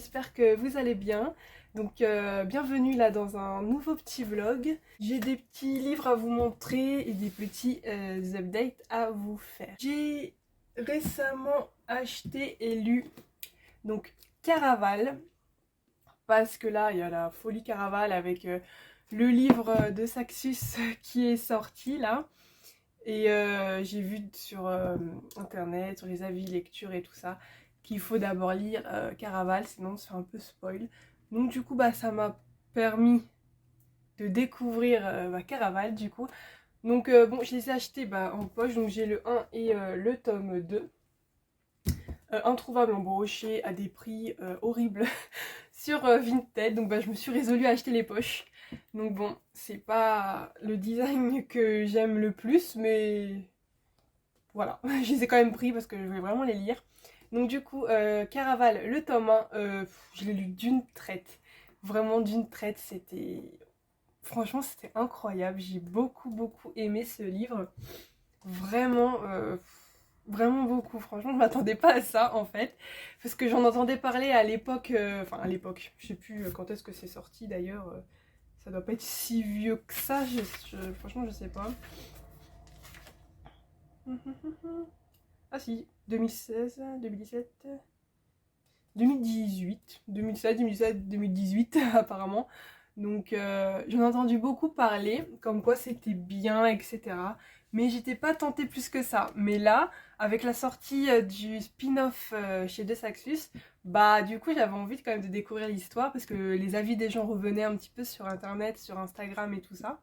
j'espère que vous allez bien. Donc bienvenue là dans un nouveau petit vlog. J'ai des petits livres à vous montrer et des petits updates à vous faire. J'ai récemment acheté et lu donc Caraval, parce que là il y a la folie Caraval avec le livre de Saxus qui est sorti là. Et j'ai vu sur internet, sur les avis lecture et tout ça, qu'il faut d'abord lire Caraval, sinon c'est un peu spoil. Donc du coup, ça m'a permis de découvrir Caraval du coup. Donc bon, je les ai achetés en poche, donc j'ai le 1 et le tome 2. Introuvable en brochet à des prix horribles sur Vinted, donc je me suis résolue à acheter les poches. Donc bon, c'est pas le design que j'aime le plus, mais voilà, je les ai quand même pris parce que je voulais vraiment les lire. Donc du coup, Caraval, le tome 1, je l'ai lu d'une traite. Vraiment d'une traite, c'était... Franchement, c'était incroyable. J'ai beaucoup aimé ce livre. Vraiment, vraiment beaucoup. Franchement, je m'attendais pas à ça en fait. Parce que j'en entendais parler à l'époque... Enfin, à l'époque, je sais plus quand est-ce que c'est sorti d'ailleurs. Ça doit pas être si vieux que ça, franchement, je sais pas. Ah si, 2016, 2017, 2018, 2016, 2017, 2018 apparemment. Donc j'en ai entendu beaucoup parler, comme quoi c'était bien, etc. Mais j'étais pas tentée plus que ça. Mais là, avec la sortie du spin-off chez De Saxus, du coup j'avais envie quand même de découvrir l'histoire parce que les avis des gens revenaient un petit peu sur internet, sur Instagram et tout ça.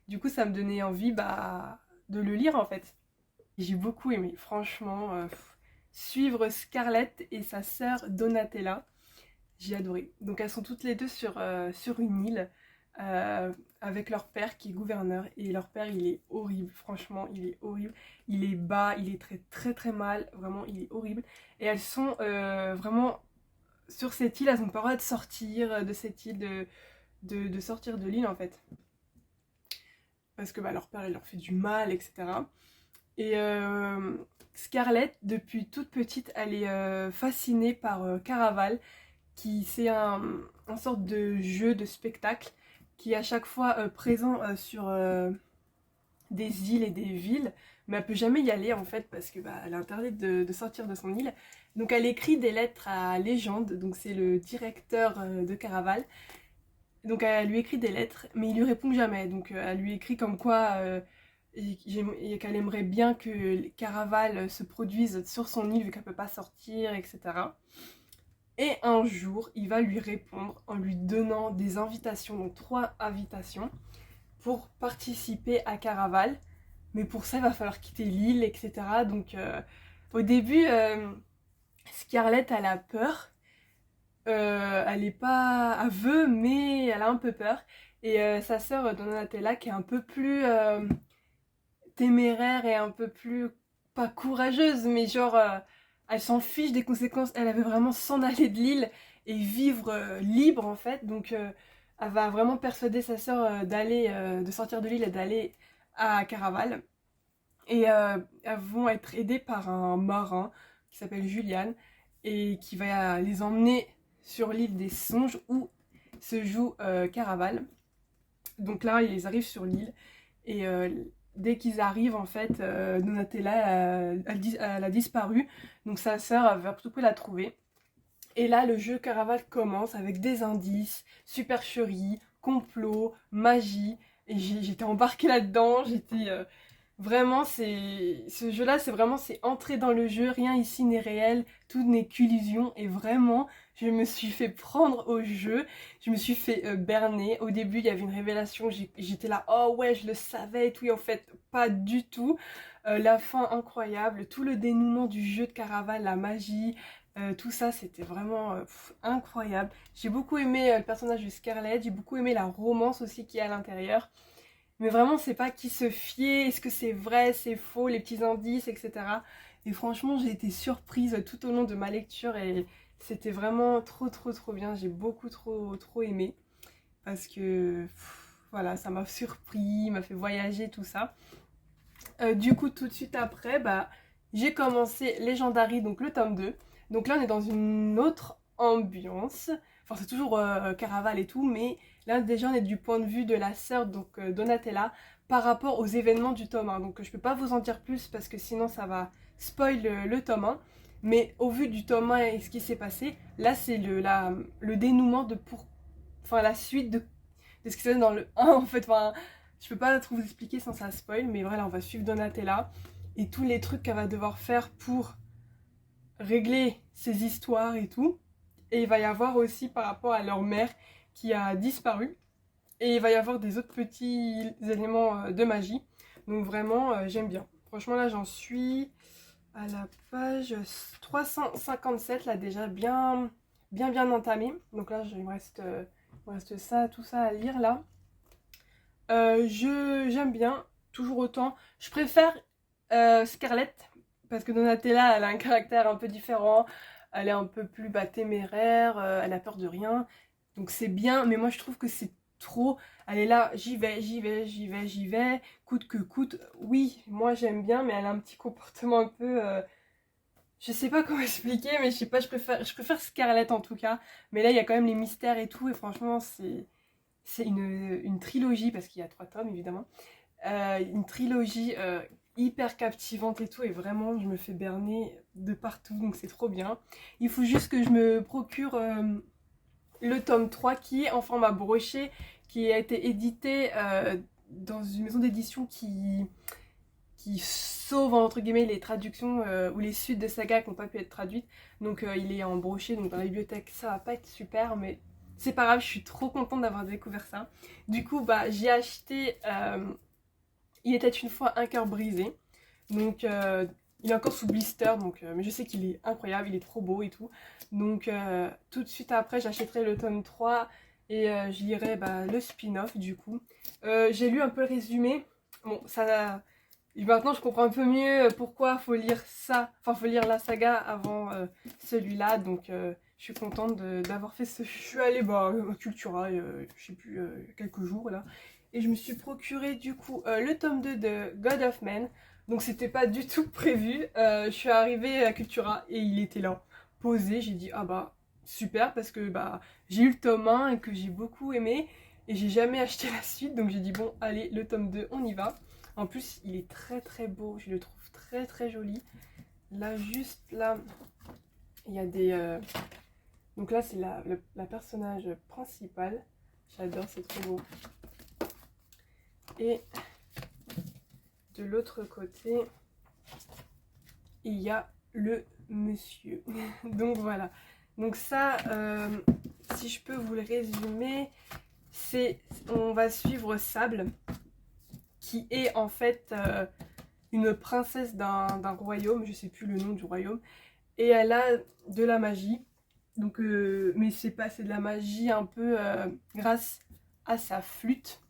Du coup ça me donnait envie de le lire en fait. J'ai beaucoup aimé, franchement. Suivre Scarlett et sa sœur Donatella, j'ai adoré. Donc elles sont toutes les deux sur une île avec leur père qui est gouverneur. Et leur père, il est horrible, franchement, il est horrible. Il est bas, il est très mal, vraiment, il est horrible. Et elles sont vraiment sur cette île, elles n'ont pas le droit de sortir de cette île, de sortir de l'île en fait. Parce que leur père, il leur fait du mal, etc. Et Scarlett, depuis toute petite, elle est fascinée par Caraval, qui c'est un sorte de jeu, de spectacle, qui est à chaque fois présent sur des îles et des villes, mais elle peut jamais y aller en fait, parce que elle est interdite de sortir de son île. Donc elle écrit des lettres à Légende, donc c'est le directeur de Caraval. Donc elle lui écrit des lettres, mais il lui répond jamais. Donc elle lui écrit comme quoi... et qu'elle aimerait bien que Caraval se produise sur son île vu qu'elle peut pas sortir, etc. Et un jour, il va lui répondre en lui donnant des invitations, donc 3 invitations, pour participer à Caraval. Mais pour ça, il va falloir quitter l'île, etc. Donc au début, Scarlett, elle a peur. Elle est pas aveugle, mais elle a un peu peur. Et sa sœur Donatella, qui est un peu plus... téméraire et un peu plus, pas courageuse, mais genre elle s'en fiche des conséquences, elle avait vraiment s'en aller de l'île et vivre libre en fait. Donc elle va vraiment persuader sa sœur de sortir de l'île et d'aller à Caraval. Et elles vont être aidées par un marin qui s'appelle Julian et qui va les emmener sur l'île des songes où se joue Caraval. Donc là ils arrivent sur l'île et dès qu'ils arrivent, en fait, Donatella, elle a disparu. Donc sa sœur va tout peu la trouver. Et là, le jeu Caraval commence avec des indices, supercherie, complot, magie. Et j'étais embarquée là-dedans. J'étais vraiment, ce jeu-là, c'est entrer dans le jeu. Rien ici n'est réel, tout n'est qu'illusion. Et vraiment, je me suis fait prendre au jeu. Je me suis fait berner. Au début, il y avait une révélation. J'étais là, oh ouais, je le savais et tout. Et en fait, pas du tout. La fin incroyable, tout le dénouement du jeu de Caraval, la magie. Tout ça, c'était vraiment incroyable. J'ai beaucoup aimé le personnage de Scarlett. J'ai beaucoup aimé la romance aussi qui est à l'intérieur. Mais vraiment, c'est pas qui se fier, est-ce que c'est vrai, c'est faux, les petits indices, etc. Et franchement, j'ai été surprise tout au long de ma lecture et c'était vraiment trop bien. J'ai beaucoup trop aimé parce que voilà, ça m'a surpris, m'a fait voyager, tout ça. Du coup, tout de suite après, j'ai commencé Legendary, donc le tome 2. Donc là, on est dans une autre ambiance. Enfin, c'est toujours Caraval et tout, mais là, déjà, on est du point de vue de la sœur, donc Donatella, par rapport aux événements du tome 1. Donc, je peux pas vous en dire plus parce que sinon, ça va spoil le tome 1. Mais au vu du tome 1 et ce qui s'est passé, là, c'est le dénouement de enfin, la suite de ce qui se passe dans le 1, en fait. Enfin, je peux pas trop vous expliquer sans ça spoil, mais voilà, on va suivre Donatella et tous les trucs qu'elle va devoir faire pour régler ses histoires et tout. Et il va y avoir aussi par rapport à leur mère qui a disparu. Et il va y avoir des autres petits éléments de magie. Donc vraiment, j'aime bien. Franchement, là, j'en suis à la page 357, là, déjà bien entamée. Donc là, il me reste ça, tout ça à lire, là. J'aime bien, toujours autant. Je préfère Scarlett, parce que Donatella, elle a un caractère un peu différent. Elle est un peu plus téméraire, elle a peur de rien. Donc c'est bien, mais moi je trouve que c'est trop. Elle est là, j'y vais, coûte que coûte. Oui, moi j'aime bien, mais elle a un petit comportement un peu... je sais pas comment expliquer, mais je sais pas, je préfère Scarlett en tout cas. Mais là, il y a quand même les mystères et tout, et franchement, c'est une trilogie, parce qu'il y a 3 tomes évidemment. Une trilogie hyper captivante et tout, et vraiment je me fais berner de partout, donc c'est trop bien. Il faut juste que je me procure le tome 3 qui est en format broché, qui a été édité dans une maison d'édition qui sauve entre guillemets les traductions ou les suites de sagas qui n'ont pas pu être traduites. Donc il est en broché, donc dans la bibliothèque ça va pas être super, mais c'est pas grave, je suis trop contente d'avoir découvert ça. Du coup, j'ai acheté Il était une fois un cœur brisé. Donc il est encore sous blister, donc, mais je sais qu'il est incroyable, il est trop beau et tout. Donc tout de suite après, j'achèterai le tome 3 et je lirai le spin-off du coup. J'ai lu un peu le résumé. Bon, ça... Maintenant, je comprends un peu mieux pourquoi faut lire ça, enfin, faut lire la saga avant celui-là. Donc, je suis contente d'avoir fait ce. Je suis allée à Cultura, je sais plus, quelques jours là. Et je me suis procuré du coup le tome 2 de God of Men. Donc, c'était pas du tout prévu. Je suis arrivée à Cultura et il était là, posé. J'ai dit, ah super, parce que j'ai eu le tome 1 et que j'ai beaucoup aimé. Et j'ai jamais acheté la suite. Donc, j'ai dit, bon, allez, le tome 2, on y va. En plus, il est très beau, je le trouve très joli. Là, juste là, il y a des... Donc là, c'est la personnage principale. J'adore, c'est trop beau. Et de l'autre côté, il y a le monsieur. Donc voilà. Donc ça, si je peux vous le résumer, on va suivre Sable, qui est en fait une princesse d'un royaume, je sais plus le nom du royaume, et elle a de la magie. Donc, mais c'est de la magie un peu grâce à sa flûte.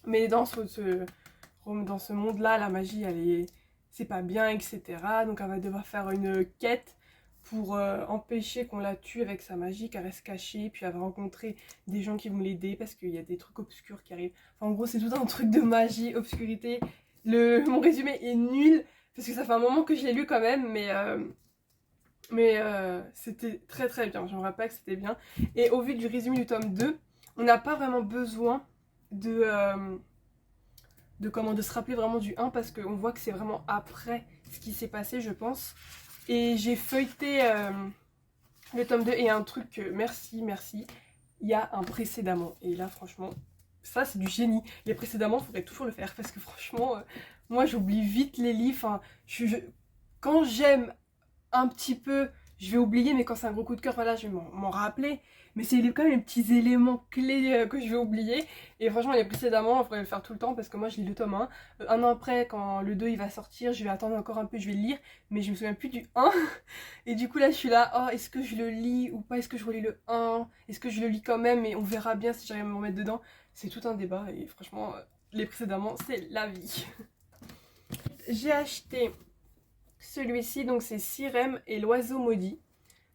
Mais dans ce monde-là, la magie, c'est pas bien, etc. Donc elle va devoir faire une quête pour empêcher qu'on la tue avec sa magie, qu'elle reste cachée, puis elle va rencontrer des gens qui vont l'aider parce qu'il y a des trucs obscurs qui arrivent. Enfin, en gros, c'est tout un truc de magie, obscurité. Mon résumé est nul, parce que ça fait un moment que je l'ai lu quand même, mais c'était très bien. Je me rappelle que c'était bien. Et au vu du résumé du tome 2, on n'a pas vraiment besoin de se rappeler vraiment du 1, parce qu'on voit que c'est vraiment après ce qui s'est passé, je pense. Et j'ai feuilleté le tome 2 et un truc, merci, il y a un précédemment. Et là, franchement, ça c'est du génie. Les précédemment, il faudrait toujours le faire, parce que franchement, moi j'oublie vite les livres. Enfin, quand j'aime un petit peu, je vais oublier, mais quand c'est un gros coup de cœur, voilà, je vais m'en rappeler. Mais c'est quand même les petits éléments clés que je vais oublier. Et franchement, les précédemment, il faudrait le faire tout le temps, parce que moi je lis le tome 1. Un an après, quand le 2 il va sortir, je vais attendre encore un peu, je vais le lire, mais je me souviens plus du 1. Et du coup là, je suis là, oh, est-ce que je le lis ou pas? Est-ce que je relis le 1? Est-ce que je le lis quand même? Et on verra bien si j'arrive à me remettre dedans. C'est tout un débat, et franchement, les précédemment, c'est la vie. J'ai acheté celui-ci, donc c'est Sirem et l'oiseau maudit.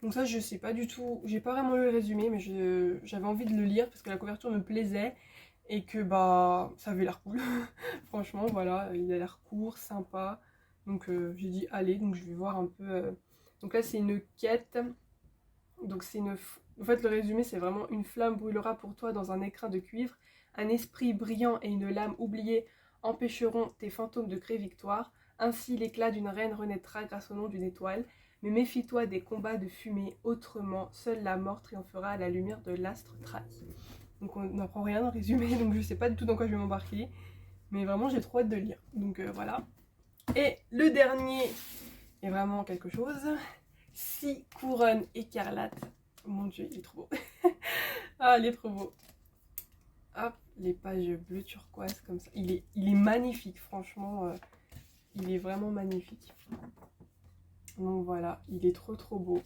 Donc ça, je sais pas du tout, j'ai pas vraiment lu le résumé, mais j'avais envie de le lire parce que la couverture me plaisait et que ça avait l'air cool. Franchement, voilà, il a l'air court, sympa. Donc j'ai dit allez, donc je vais voir un peu. Donc là, c'est une quête Donc c'est en fait le résumé c'est vraiment: une flamme brûlera pour toi dans un écrin de cuivre, un esprit brillant et une lame oubliée empêcheront tes fantômes de créer victoire, ainsi l'éclat d'une reine renaîtra grâce au nom d'une étoile, mais méfie-toi des combats de fumée, autrement seule la mort triomphera à la lumière de l'astre trahi. Donc on n'apprend rien en résumé, donc je sais pas du tout dans quoi je vais m'embarquer, mais vraiment j'ai trop hâte de le lire, donc voilà. Et le dernier est vraiment quelque chose: 6 couronnes écarlates. Mon dieu, il est trop beau. Ah, il est trop beau. Hop, les pages bleu turquoise comme ça. Il est magnifique, franchement. Il est vraiment magnifique. Donc voilà, il est trop beau.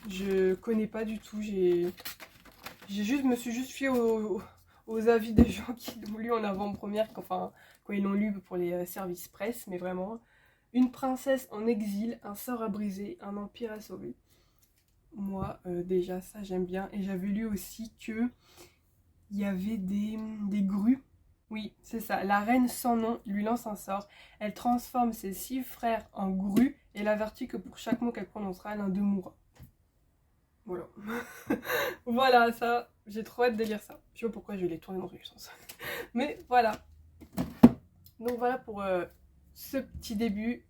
Je connais pas du tout. Me suis juste fiée aux avis des gens qui l'ont lu en avant-première, enfin, quand ils l'ont lu pour les services presse, mais vraiment. Une princesse en exil, un sort à briser, un empire à sauver. Moi, déjà, ça j'aime bien. Et j'avais lu aussi que il y avait des grues. Oui, c'est ça. La reine sans nom lui lance un sort. Elle transforme ses 6 frères en grues et l'avertit que pour chaque mot qu'elle prononcera, l'un d'eux mourra. Voilà. Voilà, ça, j'ai trop hâte de lire ça. Je sais pas pourquoi je l'ai tourné dans tous les sens. Mais voilà. Donc voilà pour ce petit début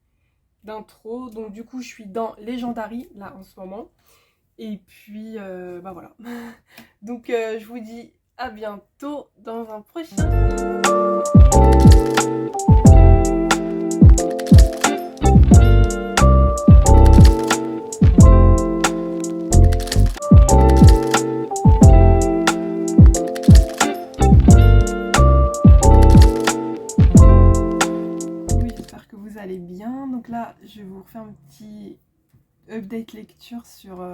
d'intro. Donc du coup, je suis dans Legendary, là, en ce moment. Et puis, bah voilà. Donc je vous dis à bientôt dans un prochain. Oui, j'espère que vous allez bien. Donc là, je vais vous refaire un petit update lecture sur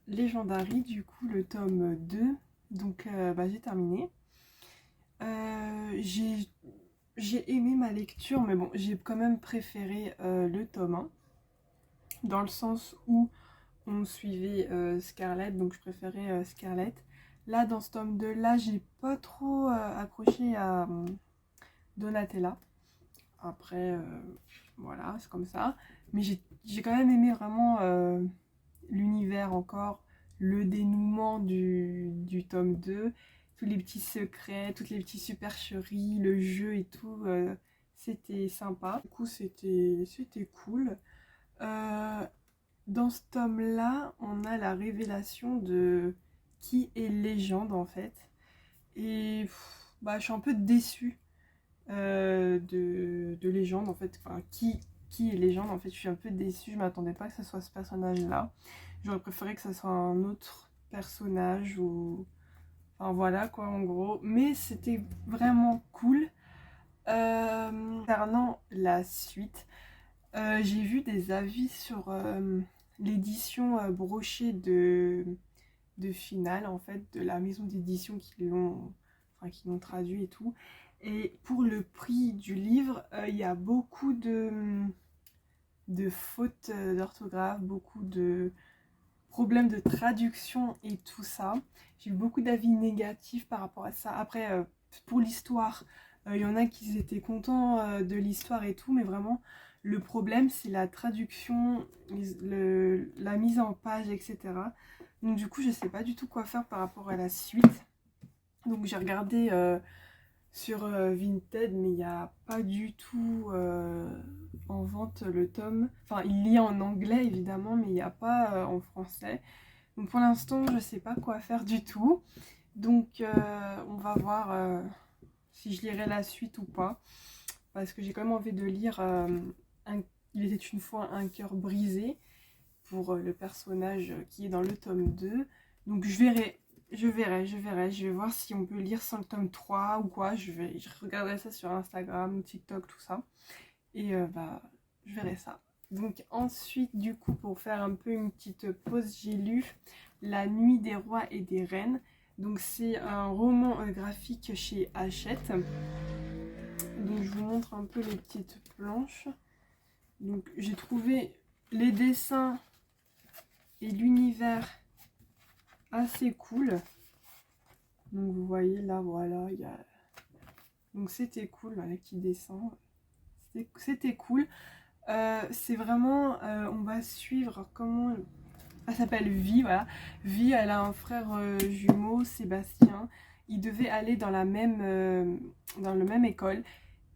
Legendary, du coup, le tome 2. Donc bah, j'ai terminé. J'ai aimé ma lecture, mais bon, j'ai quand même préféré le tome 1, dans le sens où on suivait Scarlett, donc je préférais Scarlett. Là, dans ce tome 2, là, j'ai pas trop accroché à Donatella. Après, voilà, c'est comme ça. Mais j'ai quand même aimé vraiment l'univers encore, le dénouement du tome 2, tous les petits secrets, toutes les petites supercheries, le jeu et tout, c'était sympa. Du coup, c'était cool. Dans ce tome-là, on a la révélation de qui est Légende en fait. Et bah, je suis un peu déçue de Légende en fait. Enfin, qui est Légende en fait, je suis un peu déçue. Je m'attendais pas que ce soit ce personnage-là. J'aurais préféré que ce soit un autre personnage ou... Enfin voilà quoi en gros. Mais c'était vraiment cool. Concernant la suite, j'ai vu des avis sur l'édition brochée de Finale, en fait, de la maison d'édition qui l'ont traduit et tout. Et pour le prix du livre, il y a beaucoup de fautes d'orthographe, beaucoup de problèmes de traduction et tout ça. J'ai eu beaucoup d'avis négatifs par rapport à ça. Après, pour l'histoire, il y en a qui étaient contents de l'histoire et tout, mais vraiment, le problème, c'est la traduction, la mise en page, etc. Donc du coup, je sais pas du tout quoi faire par rapport à la suite. Donc j'ai regardé sur Vinted, mais il n'y a pas du tout en vente le tome. Enfin, il y a en anglais évidemment, mais il n'y a pas en français. Donc pour l'instant, je sais pas quoi faire du tout. Donc on va voir si je lirai la suite ou pas. Parce que j'ai quand même envie de lire Il était une fois un cœur brisé pour le personnage qui est dans le tome 2. Donc je verrai. Je vais voir si on peut lire sans le tome 3 ou quoi. Je regarderai ça sur Instagram, TikTok, tout ça. Et bah, je verrai ça. Donc ensuite, du coup, pour faire un peu une petite pause, j'ai lu La Nuit des Rois et des Reines. Donc c'est un roman graphique chez Hachette. Donc je vous montre un peu les petites planches. Donc j'ai trouvé les dessins et l'univers assez cool. Donc vous voyez là, voilà, il y a... Donc c'était cool, les petits dessins. C'était cool. C'est vraiment, on va suivre comment Elle s'appelle Vi, voilà. Vi, elle a un frère jumeau, Sébastien. Ils devaient aller dans dans le même école.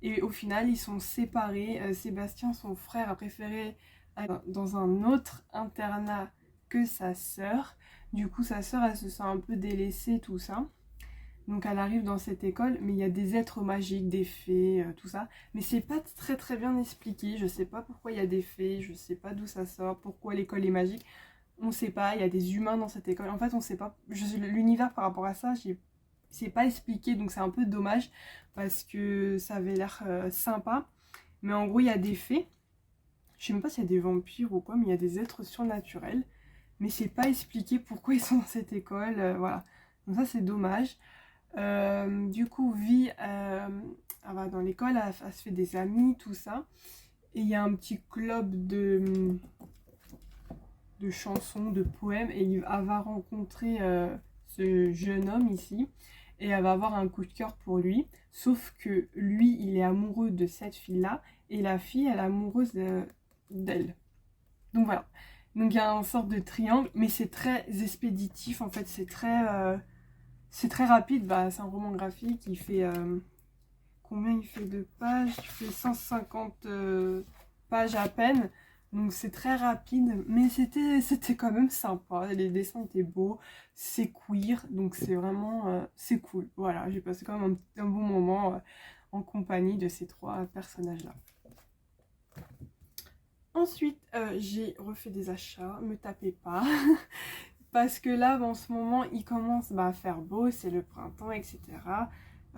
Et au final, ils sont séparés. Sébastien, son frère, a préféré aller dans un autre internat que sa sœur. Du coup, sa sœur, elle se sent un peu délaissée, tout ça. Donc elle arrive dans cette école, mais il y a des êtres magiques, des fées, tout ça. Mais c'est pas très très bien expliqué. Je sais pas pourquoi il y a des fées, je sais pas d'où ça sort, pourquoi l'école est magique. On sait pas, il y a des humains dans cette école. En fait, on sait pas. L'univers par rapport à ça, c'est pas expliqué, donc c'est un peu dommage parce que ça avait l'air sympa. Mais en gros, il y a des fées. Je sais même pas s'il y a des vampires ou quoi, mais il y a des êtres surnaturels. Mais c'est pas expliqué pourquoi ils sont dans cette école, voilà. Donc ça, c'est dommage. Du coup, Vi, elle va dans l'école, elle se fait des amis, tout ça. Et il y a un petit club de chansons, de poèmes, et elle va rencontrer ce jeune homme ici, et elle va avoir un coup de cœur pour lui, sauf que lui, il est amoureux de cette fille-là, et la fille, elle est amoureuse d'elle. Donc voilà. Donc il y a une sorte de triangle, mais c'est très expéditif, en fait, c'est très rapide. Bah, c'est un roman graphique, il fait... combien il fait de pages? Il fait 150 pages à peine. Donc c'est très rapide, mais c'était quand même sympa. Les dessins étaient beaux, c'est queer, donc c'est vraiment c'est cool. Voilà, j'ai passé quand même un bon moment en compagnie de ces trois personnages-là. Ensuite, j'ai refait des achats, me tapez pas. Parce que là, en ce moment, il commence à faire beau, c'est le printemps, etc.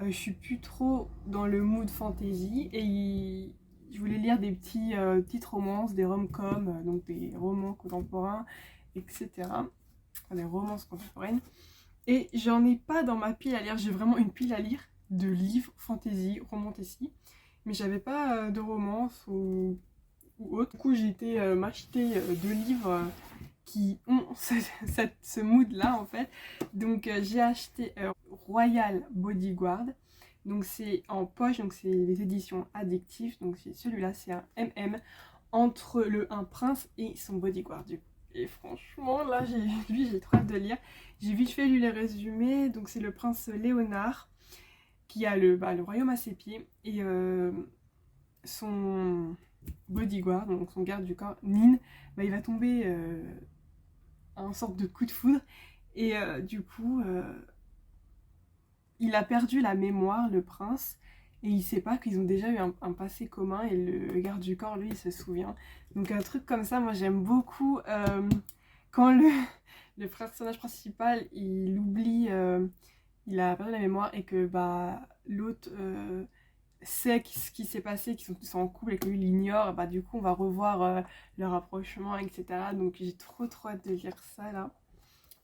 Je suis plus trop dans le mood fantasy et je voulais lire des petites romances, des rom-coms, donc des romans contemporains, etc. Enfin, des romances contemporaines. Et j'en ai pas dans ma pile à lire, j'ai vraiment une pile à lire de livres fantasy, romantasy. Mais j'avais pas de romance ou autre. Du coup, j'ai été m'acheter 2 livres qui ont ce mood-là, en fait. Donc, j'ai acheté Royal Bodyguard. Donc, c'est en poche, donc c'est les éditions addictives. Donc, celui-là, c'est un MM entre un prince et son bodyguard, du coup. Et franchement, là, j'ai trop hâte de lire. J'ai vite fait lu les résumés. Donc, c'est le prince Léonard qui a le royaume à ses pieds. Et son bodyguard, donc son garde du corps, Nin, il va tomber un sorte de coup de foudre. Et du coup, il a perdu la mémoire, le prince. Et il sait pas qu'ils ont déjà eu un passé commun. Et le garde du corps, lui, il se souvient. Donc un truc comme ça, moi j'aime beaucoup quand le personnage principal, il oublie, il a perdu la mémoire et que l'autre sait ce qui s'est passé, qu'ils sont en couple et que lui il ignore. Du coup on va revoir leur rapprochement, etc. Donc j'ai trop hâte de lire ça là.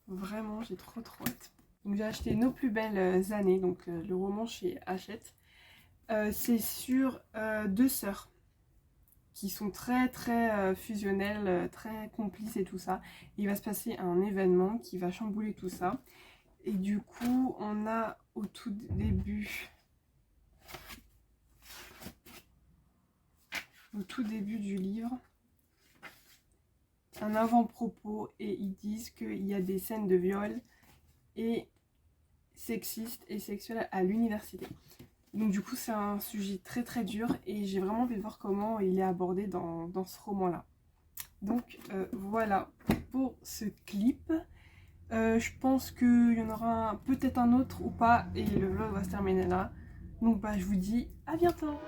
Vraiment, j'ai trop hâte. Donc j'ai acheté Nos plus belles années, donc le roman chez Hachette. C'est sur 2 sœurs qui sont très fusionnelles, très complices et tout ça. Et il va se passer un événement qui va chambouler tout ça. Et du coup, on a au tout début du livre un avant-propos et ils disent qu'il y a des scènes de viol et sexistes et sexuelles à l'université. Donc du coup c'est un sujet très dur et j'ai vraiment envie de voir comment il est abordé dans ce roman là. Donc voilà pour ce clip. Je pense qu'il y en aura peut-être un autre ou pas et le vlog va se terminer là. Donc je vous dis à bientôt.